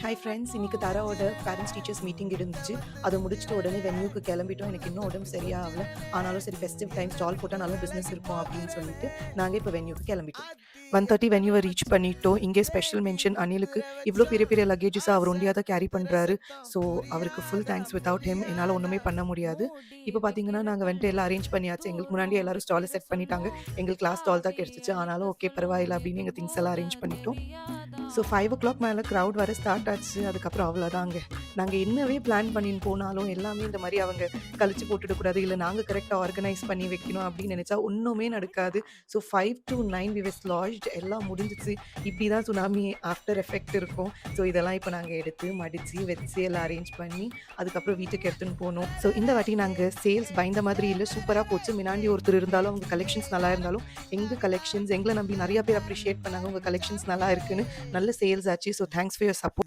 Hi friends, இன்னைக்கு தராவோட parents teachers meeting இருந்துச்சு. அதை முடிச்சுட்டு உடனே வென்யூக்கு கிளம்பிட்டோம். எனக்கு இன்னும் உடம்பு சரியாகல. ஆனாலும் சரி ஃபெஸ்டிவ் டைம் ஸ்டால் போட்டால் நல்ல பிஸ்னஸ் இருக்கும் அப்படின்னு சொல்லிட்டு நாங்கள் இப்போ வென்யூக்கு கிளம்பிட்டோம். 1:30 வென்யூவை ரீச் பண்ணிட்டோம். இங்கே ஸ்பெஷல் மென்ஷன் அனிலுக்கு. இவ்வளோ பெரிய பெரிய லக்கேஜஸை அவர் ஒண்டியாக தான் கேரி பண்ணுறாரு. ஸோ அவருக்கு ஃபுல் தேங்க்ஸ். வித்தவுட் ஹிம் என்னால் ஒன்றுமே பண்ண முடியாது. இப்போ பார்த்தீங்கன்னா நாங்கள் வந்துட்டு எல்லாம் அரேஞ்ச் பண்ணியாச்சு. எங்களுக்கு முன்னாடி எல்லாரும் ஸ்டாலை செட் பண்ணிட்டாங்க. எங்களுக்கு கிளாஸ் ஸ்டால் தான் கிடச்சிச்சு. ஆனாலும் ஓகே பரவாயில்ல அப்படின்னு எங்கள் திங்ஸ் எல்லாம் அரேஞ்ச் பண்ணிட்டோம். ஸோ 5 o'clock மேலே க்ரௌட் வர ஸ்டார்ட் ஆச்சு. அதுக்கப்புறம் அவ்வளோதாங்க. நாங்கள் என்னவே பிளான் பண்ணின்னு போனாலும் எல்லாமே இந்த மாதிரி அவங்க கழிச்சு போட்டுடக்கூடாது, இல்லை நாங்கள் கரெக்டாக ஆர்கனைஸ் பண்ணி வைக்கணும் அப்படின்னு நினச்சா ஒன்றுமே நடக்காது. So 5 to 9 we was lodged. எல்லாம் முடிஞ்சிச்சு. இப்படி தான் சுனாமி ஆஃப்டர் எஃபெக்ட் இருக்கும். ஸோ இதெல்லாம் இப்போ நாங்கள் எடுத்து மடித்து வச்சு எல்லாம் அரேஞ்ச் பண்ணி அதுக்கப்புறம் வீட்டுக்கு எடுத்துன்னு போனோம். ஸோ இந்த வாட்டி நாங்கள் சேல்ஸ் பயந்த மாதிரி இல்லை, சூப்பராக போச்சு. முன்னாடி ஒருத்தர் இருந்தாலும் அவங்க கலெக்ஷன்ஸ் நல்லா இருந்தாலும் எங்கள் கலெக்ஷன்ஸ் எங்களை நம்பி நிறைய பேர் அப்ரிஷியேட் பண்ணாங்க. உங்கள் கலெக்ஷன்ஸ் நல்லா இருக்குன்னு நல்ல சேல்ஸ் ஆச்சு. So thanks for your support.